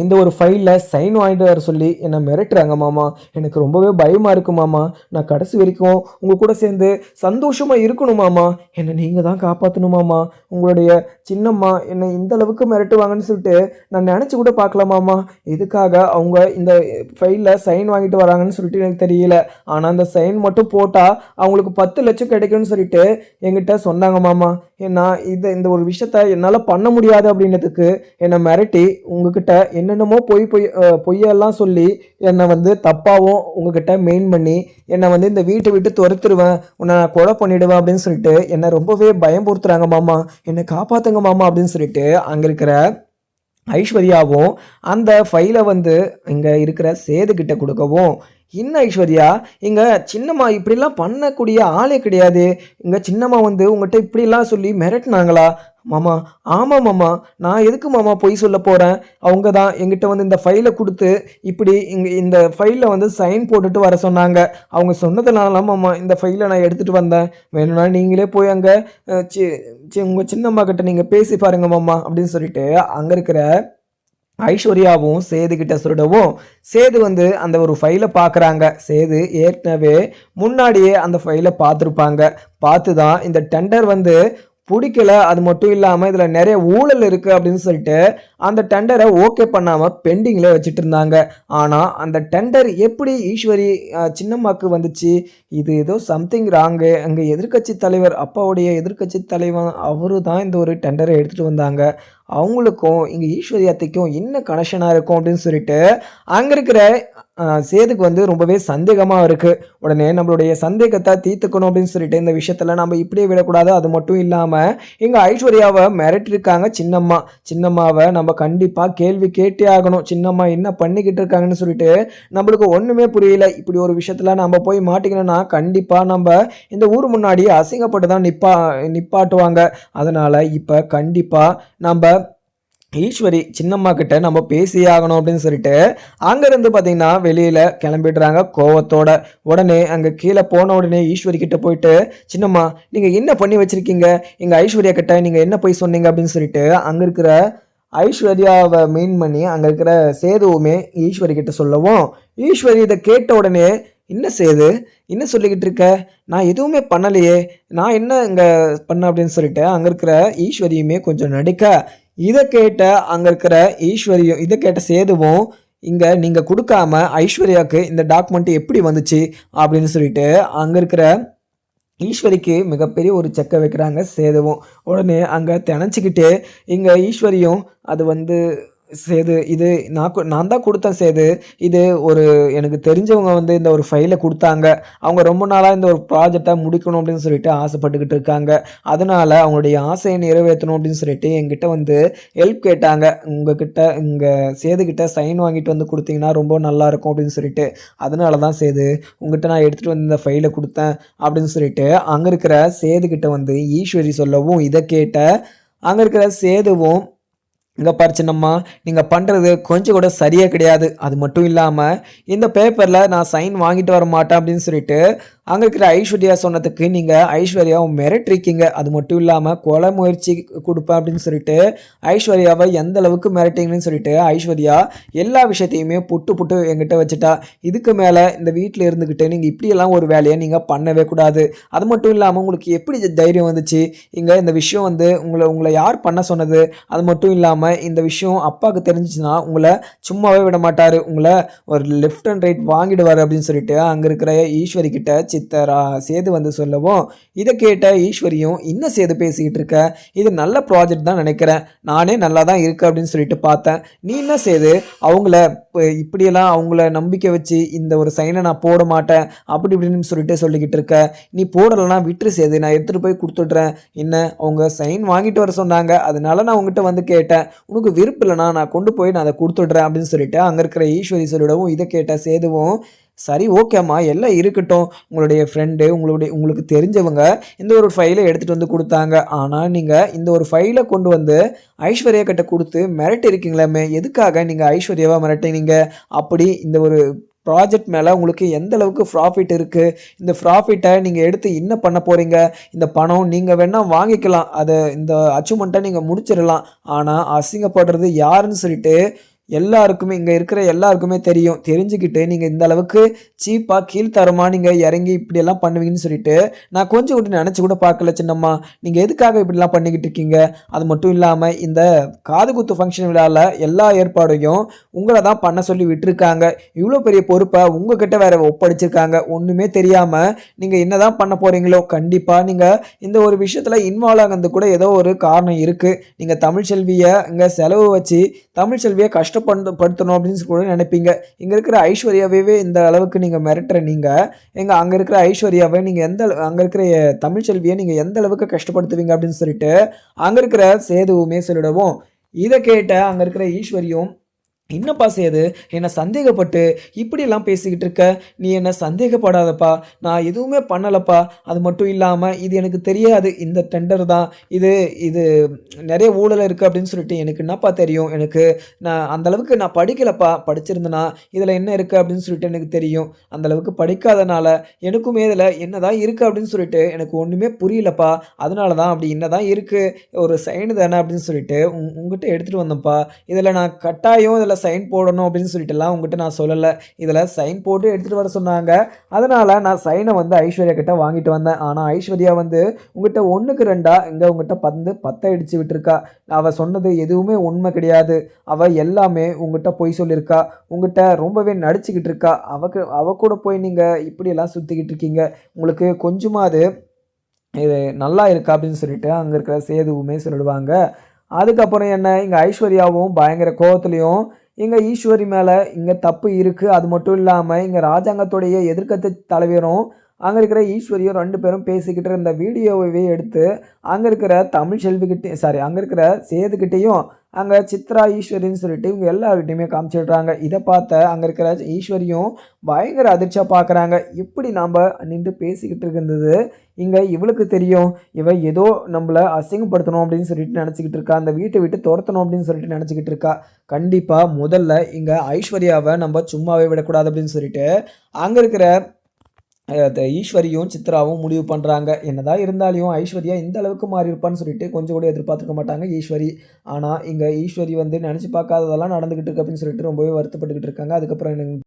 இந்த ஒரு ஃபைலில் சைன் வாங்கிட்டு வர சொல்லி என்னை மிரட்டுறாங்க மாமா, எனக்கு ரொம்பவே பயமாக இருக்குது மாமா, நான் கடைசி வரைக்கும் உங்கள் கூட சேர்ந்து சந்தோஷமாக இருக்கணும் மாமா, என்னை நீங்கள் தான் காப்பாற்றணும் மாமா, உங்களுடைய சின்னம்மா என்னை இந்த அளவுக்கு மிரட்டுவாங்கன்னு சொல்லிட்டு நான் நினச்சி கூட பார்க்கல மாமா, இதுக்காக அவங்க இந்த ஃபைலில் சைன் வாங்கிட்டு வராங்கன்னு சொல்லிட்டு எனக்கு தெரியல, ஆனால் அந்த சைன் மட்டும் போட்டால் அவங்களுக்கு 10 லட்சம் கிடைக்கும்னு சொல்லிட்டு என்கிட்ட சொன்னாங்க மாமா, ஏன்னா இந்த ஒரு விஷயத்த என்னால் பண்ண முடியாது அப்படின்றதுக்கு என்னை மிரட்டி உங்ககிட்ட என்னென்னமோ பொய்யெல்லாம் சொல்லி என்னை வந்து தப்பாகவும் உங்ககிட்ட மெயின் பண்ணி என்னை வந்து இந்த வீட்டை விட்டு துரத்துருவேன், உன்னை நான் கொலை பண்ணிவிடுவேன் அப்படின்னு சொல்லிட்டு என்னை ரொம்பவே பயம்படுத்துகிறாங்க மாமா, என்னை காப்பாற்றுங்க மாமா அப்படின்னு சொல்லிட்டு அங்கே இருக்கிற ஐஸ்வர்யாவும் அந்த ஃபைலை வந்து இங்கே இருக்கிற சேதுக்கிட்ட கொடுக்கவும் இன்னும் ஐஸ்வர்யா இங்கே சின்னம்மா இப்படிலாம் பண்ணக்கூடிய ஆளே கிடையாது, இங்கே சின்னம்மா வந்து உங்கள்கிட்ட இப்படிலாம் சொல்லி மிரட்டினாங்களா மாமா? ஆமாம் மாமா, நான் எதுக்கு மாமா பொய் சொல்ல போகிறேன், அவங்க தான் எங்கிட்ட வந்து இந்த ஃபைலை கொடுத்து இப்படி இந்த ஃபைலில் வந்து சைன் போட்டுட்டு வர சொன்னாங்க, அவங்க சொன்னதுனால மாமா இந்த ஃபைலை நான் எடுத்துகிட்டு வந்தேன், வேணும்னா நீங்களே போய் அங்கே உங்கள் சின்னம்மா கிட்ட நீங்கள் பேசி பாருங்க மாமா அப்படின்னு சொல்லிட்டு அங்கே இருக்கிற ஐஸ்வர்யாவும் சேது கிட்ட சொல்லிடவும் சேது வந்து அந்த ஒரு ஃபைலை பார்க்குறாங்க. சேது ஏற்கனவே முன்னாடியே அந்த ஃபைலை பார்த்துருப்பாங்க. பார்த்து தான் இந்த டெண்டர் வந்து புடிக்கல. அது மட்டும் இல்லாம இதுல நெறைய ஊழல் இருக்கு அப்படின்னு சொல்லிட்டு, அந்த டெண்டர ஓகே பண்ணாம பெண்டிங்ல வச்சுட்டு இருந்தாங்க. ஆனா, அந்த டெண்டர் எப்படி ஈஸ்வரி சின்னம்மாக்கு வந்துச்சு? இது ஏதோ சம்திங் ராங்கு. அங்க எதிர்க்கட்சி தலைவர் அப்பாவுடைய எதிர்க்கட்சி தலைவன் அவரு தான் இந்த ஒரு டெண்டர எடுத்துட்டு வந்தாங்க. அவங்களுக்கும் இங்க ஈஸ்வரி அத்தைக்கும் என்ன கனெக்ஷனா இருக்கும் அப்படின்னு சொல்லிட்டு, அங்க இருக்கிற சேதுக்கு வந்து ரொம்பவே சந்தேகமா இருக்கு. உடனே நம்மளுடைய சந்தேகத்த தீர்த்துக்கணும் அப்படின்னு சொல்லிட்டு, இந்த விஷயத்துல நம்ம இப்படியே விடக்கூடாது. அது மட்டும் இல்லாம, எங்க ஐஸ்வர்யாவ மிரட்டியிருக்காங்க சின்னம்மா. சின்னம்மாவ நம்ம கண்டிப்பா கேள்வி கேட்டே ஆகணும். சின்னம்மா என்ன பண்ணிக்கிட்டு இருக்காங்கன்னு சொல்லிட்டு, நம்மளுக்கு ஒண்ணுமே புரியல. இப்படி ஒரு விஷயத்துல நம்ம போய் மாட்டிக்கணும்னா, கண்டிப்பா நம்ப இந்த ஊர் முன்னாடி அசிங்கப்பட்டு தான் நிப்பாட்டுவாங்க. அதனால இப்ப கண்டிப்பா நம்ப ஈஸ்வரி சின்னம்மா கிட்ட நம்ம பேசியே ஆகணும் அப்படின்னு சொல்லிட்டு அங்கிருந்து பார்த்தீங்கன்னா வெளியில கிளம்பிடுறாங்க கோவத்தோட. உடனே அங்க கீழே போன உடனே ஈஸ்வரி கிட்ட போயிட்டு, சின்னம்மா நீங்க என்ன பண்ணி வச்சிருக்கீங்க? எங்க ஐஸ்வர்யா கிட்ட நீங்க என்ன போய் சொன்னீங்க அப்படின்னு சொல்லிட்டு அங்க இருக்கிற ஐஸ்வர்யாவை மீன் பண்ணி அங்க இருக்கிற சேதுவுமே ஈஸ்வரி கிட்ட சொல்லவும், ஈஸ்வரி இதை கேட்ட உடனே, என்ன சேது என்ன சொல்லிக்கிட்டு இருக்க? நான் எதுவுமே பண்ணலையே, நான் என்ன இங்க பண்ண அப்படின்னு சொல்லிட்டு அங்க இருக்கிற ஈஸ்வரியுமே கொஞ்சம் நடிக்க, இதை கேட்ட அங்க இருக்கிற ஈஸ்வரியும் இதை கேட்ட சேதுவும், இங்க நீங்க கொடுக்காம ஐஸ்வர்யாவுக்கு இந்த டாக்குமெண்ட் எப்படி வந்துச்சு அப்படின்னு சொல்லிட்டு அங்க இருக்கிற ஈஸ்வரிக்கு மிகப்பெரிய ஒரு செக்க வைக்கிறாங்க சேதுவும். உடனே அங்க திணச்சிக்கிட்டு இங்க ஈஸ்வரியும் அது வந்து சேது இது நான் தான் கொடுத்தேன் சேது. இது ஒரு எனக்கு தெரிஞ்சவங்க வந்து இந்த ஒரு ஃபைலை கொடுத்தாங்க. அவங்க ரொம்ப நாளாக இந்த ஒரு ப்ராஜெக்டை முடிக்கணும் அப்படின்னு சொல்லிட்டு ஆசைப்பட்டுக்கிட்டு இருக்காங்க. அதனால அவங்களுடைய ஆசையை நிறைவேற்றணும் அப்படின்னு சொல்லிட்டு என்கிட்ட வந்து ஹெல்ப் கேட்டாங்க. உங்ககிட்ட இங்கே சேதுக்கிட்ட சைன் வாங்கிட்டு வந்து கொடுத்தீங்கன்னா ரொம்ப நல்லா இருக்கும் அப்படின்னு சொல்லிட்டு, அதனால தான் சேது உங்ககிட்ட நான் எடுத்துகிட்டு வந்து இந்த ஃபைலை கொடுத்தேன் அப்படின்னு சொல்லிட்டு அங்கே இருக்கிற சேதுக்கிட்ட வந்து ஈஸ்வரி சொல்லவும், இதை கேட்ட அங்கே இருக்கிற சேதுவும், இங்க பாரு சின்னம்மா, நீங்க பண்றது கொஞ்சம் கூட சரியா கிடையாது. அது மட்டும் இல்லாம இந்த பேப்பர்ல நான் சைன் வாங்கிட்டு வர மாட்டேன் அப்படின்னு சொல்லிட்டு அங்க இருக்கிற ஐஸ்வர்யா சொன்னதுக்கு நீங்க ஐஸ்வர்யாவை மிரட்டிருக்கீங்க. அது மட்டும் இல்லாம கொலை முயற்சி கொடுப்பேன் அப்படின்னு சொல்லிட்டு ஐஸ்வர்யாவை எந்த அளவுக்கு மிரட்டிங்கன்னு சொல்லிட்டு ஐஸ்வர்யா எல்லா விஷயத்தையுமே புட்டு புட்டு என்கிட்ட வச்சுட்டா. இதுக்கு மேல இந்த வீட்டில் இருந்துக்கிட்டு நீங்க இப்படியெல்லாம் ஒரு வேலையை நீங்க பண்ணவே கூடாது. அது மட்டும் இல்லாம உங்களுக்கு எப்படி தைரியம் வந்துச்சு? இங்க இந்த விஷயம் வந்து உங்களை யார் பண்ண சொன்னது? அது மட்டும் இல்லாம இந்த விஷயம் அப்பாவுக்கு தெரிஞ்சிச்சுன்னா உங்களை சும்மாவே விட மாட்டாரு. உங்களை ஒரு லெஃப்ட் அண்ட் ரைட் வாங்கிடுவாரு அப்படின்னு சொல்லிட்டு அங்க இருக்கிற ஈஸ்வரி கிட்ட சித்தரா சேது வந்து சொல்லவும், இதை கேட்ட ஈஸ்வரியும், இன்னும் சேது பேசிக்கிட்டு இருக்க, இது நல்ல ப்ராஜெக்ட் தான் நினைக்கிறேன், நானே நல்லா தான் இருக்கு அப்படின்னு சொல்லிட்டு பார்த்தேன், நீ என்ன சேது அவங்கள இப்படியெல்லாம் அவங்கள நம்பிக்கை வச்சு இந்த ஒரு சைனை நான் போட மாட்டேன் அப்படி இப்படின்னு சொல்லிட்டு சொல்லிக்கிட்டு இருக்க, நீ போடலைன்னா விட்டுரு சேது, நான் எடுத்துகிட்டு போய் கொடுத்துட்றேன். என்ன அவங்க சைன் வாங்கிட்டு வர சொன்னாங்க, அதனால நான் உங்ககிட்ட வந்து கேட்டேன், உனக்கு விருப்பம் இல்லைனா நான் கொண்டு போய் நான் அதை கொடுத்துட்றேன் அப்படின்னு சொல்லிட்டு அங்கே இருக்கிற ஈஸ்வரி சொல்லிடவும், இதை கேட்ட சேதுவும், சரி ஓகேம்மா எல்லாம் இருக்கட்டும், உங்களுடைய ஃப்ரெண்டு உங்களுக்கு தெரிஞ்சவங்க இந்த ஒரு ஃபைலை எடுத்துகிட்டு வந்து கொடுத்தாங்க, ஆனால் நீங்கள் இந்த ஒரு ஃபைலை கொண்டு வந்து ஐஸ்வர்யா கிட்ட கொடுத்து மிரட்டி இருக்கீங்களாமே, எதுக்காக நீங்கள் ஐஸ்வர்யாவை மிரட்டினீங்க? அப்படி இந்த ஒரு ப்ராஜெக்ட் மேலே உங்களுக்கு எந்த அளவுக்கு ப்ராஃபிட் இருக்குது? இந்த ப்ராஃபிட்டை நீங்கள் எடுத்து என்ன பண்ண போகிறீங்க? இந்த பணம் நீங்கள் வேணால் வாங்கிக்கலாம், அதை இந்த அச்சீவ்மெண்ட்டை நீங்கள் முடிச்சிடலாம், ஆனால் அசிங்கப்படுறது யாருன்னு சொல்லிட்டு எல்லாருக்குமே இங்கே இருக்கிற எல்லாருக்குமே தெரியும். தெரிஞ்சுக்கிட்டு நீங்கள் இந்த அளவுக்கு சீப்பாக கீழ்த்தரமாக நீங்கள் இறங்கி இப்படியெல்லாம் பண்ணுவீங்கன்னு சொல்லிட்டு நான் கொஞ்சம் கூட நினச்சி கூட பார்க்கல சின்னம்மா. நீங்கள் எதுக்காக இப்படிலாம் பண்ணிக்கிட்டு இருக்கீங்க? அது மட்டும் இல்லாமல் இந்த காது குத்து ஃபங்க்ஷன் விழாவில் எல்லா ஏற்பாடையும் உங்களை தான் பண்ண சொல்லி விட்டுருக்காங்க. இவ்வளோ பெரிய பொறுப்பை உங்ககிட்ட வேற ஒப்படைச்சிருக்காங்க. ஒன்றுமே தெரியாமல் நீங்கள் என்ன தான் பண்ண போகிறீங்களோ, கண்டிப்பாக நீங்கள் இந்த ஒரு விஷயத்தில் இன்வால்வ் ஆகிறது கூட ஏதோ ஒரு காரணம் இருக்குது. நீங்கள் தமிழ்ச்செல்வியை இங்கே செலவு வச்சு தமிழ்ச்செல்வியை கஷ்டப்படுத்தணும் அப்படின்னு கூட நினைப்பீங்க. இங்கே இருக்கிற ஐஸ்வர்யாவே இந்த அளவுக்கு நீங்கள் மிரட்டுற நீங்கள் அங்கே இருக்கிற ஐஸ்வர்யாவை நீங்கள் அங்கே இருக்கிற தமிழ்ச்செல்வியை நீங்கள் எந்த அளவுக்கு கஷ்டப்படுத்துவீங்க அப்படின்னு சொல்லிட்டு அங்கே இருக்கிற சேதுவுமே சொல்லிடவும், இதை கேட்ட அங்கே இருக்கிற ஈஸ்வரியும், என்னப்பா சேது, என்ன சந்தேகப்பட்டு இப்படியெல்லாம் பேசிக்கிட்டு இருக்க? நீ என்ன சந்தேகப்படாதப்பா. நான் எதுவுமே பண்ணலப்பா. அது மட்டும் இல்லாம இது எனக்கு தெரியாது. இந்த டெண்டர் தான். இது இது நெறைய ஊழல் இருக்கு அப்படின்னு சொல்லிட்டு எனக்கு என்னப்பா தெரியும்? நான் அந்த அளவுக்கு நான் படிக்கலப்பா. படிச்சிருந்தேனா, இதுல என்ன இருக்கு அப்படின்னு சொல்லிட்டு எனக்கு தெரியும். அந்த அளவுக்கு படிக்காதனால எனக்குமே இதுல என்னதான் இருக்கு அப்படின்னு சொல்லிட்டு எனக்கு ஒண்ணுமே புரியலப்பா. அதனால தான் அப்படி என்னதான் இருக்கு, ஒரு சைன் தானே அப்படின்னு சொல்லிட்டு உன்கிட்ட எடுத்துட்டு வந்தேன்ப்பா. இதில சைன் போடணும் அப்படின்னு சொல்லிட்டுலாம் உங்ககிட்ட நான் சொல்லல. இதில சைன் போட்டு எடுத்துட்டு வர சொன்னாங்க. அதனால நான் சைன வந்து ஐஸ்வர்யா கிட்ட வாங்கிட்டு வந்தேன். ஆனா ஐஸ்வர்யா வந்து உன்கிட்ட 1க்கு 2ஆ இங்க உன்கிட்ட வந்து 10 அடிச்சு விட்டுருக்கா. அவ சொன்னது எதுவுமே உண்மை கிடையாது. அவ எல்லாமே உன்கிட்ட பொய் சொல்லியிருக்கா. உன்கிட்ட ரொம்பவே நடிச்சுக்கிட்டு இருக்கா. அவ கூட போய் நீங்க இப்படியெல்லாம் சுத்திக்கிட்டு இருக்கீங்க. உங்களுக்கு கொஞ்சமாவது இது நல்லா இருக்கா? அப்படின்னு சொல்லிட்டு அங்க இருக்கிற சேதுவுமே சொல்லிடுவாங்க. அதுக்கப்புறம் என்ன, இங்க ஐஸ்வர்யாவும் பயங்கர கோவத்திலயும், இங்க ஈஸ்வரி மேல இங்க தப்பு இருக்கு. அது மட்டும் இல்லாம, இங்க ராஜாங்கத்துடைய எதிர்க்கட்சி தலைவரும், அங்க இருக்கிற ஈஸ்வரியும் 2 பேரும் பேசிக்கிட்டு இருந்த வீடியோவவே எடுத்து, அங்க இருக்கிற தமிழ்செல்விகிட்ட சாரி அங்க இருக்கிற சேதுகிட்டயும், அங்க சித்ரா, ஈஸ்வரின்னு சொல்லிட்டு இவங்க எல்லார்கிட்டயுமே காமிச்சிடுறாங்க. இத பார்த்த அங்க இருக்கிற ஈஸ்வரியும் பயங்கர அதிர்ச்சியா பார்க்குறாங்க. எப்படி நாம நின்று பேசிக்கிட்டு இருந்தது, இங்க இவளுக்கு தெரியும். இவ ஏதோ நம்மள அசிங்கப்படுத்தணும் அப்படின்னு சொல்லிட்டு நெனச்சுக்கிட்டு இருக்கா. அந்த வீட்ட விட்டு தொரத்தணும் அப்படின்னு சொல்லிட்டு நெனச்சுக்கிட்டு இருக்கா. கண்டிப்பா முதல்ல இங்க ஐஸ்வர்யாவ நம்ம சும்மாவே விடக்கூடாது அப்படின்னு சொல்லிட்டு, அங்க இருக்கிற ஈஸ்வரியும், சித்ராவும் முடிவு பண்றாங்க. என்னதான் இருந்தாலும் ஐஸ்வர்யா இந்த அளவுக்கு மாறியிருப்பான்னு சொல்லிட்டு கொஞ்சம் கூட எதிர்பார்த்துருக்க மாட்டாங்க ஈஸ்வரி. ஆனா, இங்க ஈஸ்வரி வந்து நெனச்சு பார்க்காததெல்லாம் நடந்துகிட்டு இருக்கு அப்படின்னு சொல்லிட்டு ரொம்பவே வருத்தப்பட்டுக்கிட்டு இருக்காங்க. அதுக்கப்புறம் என்ன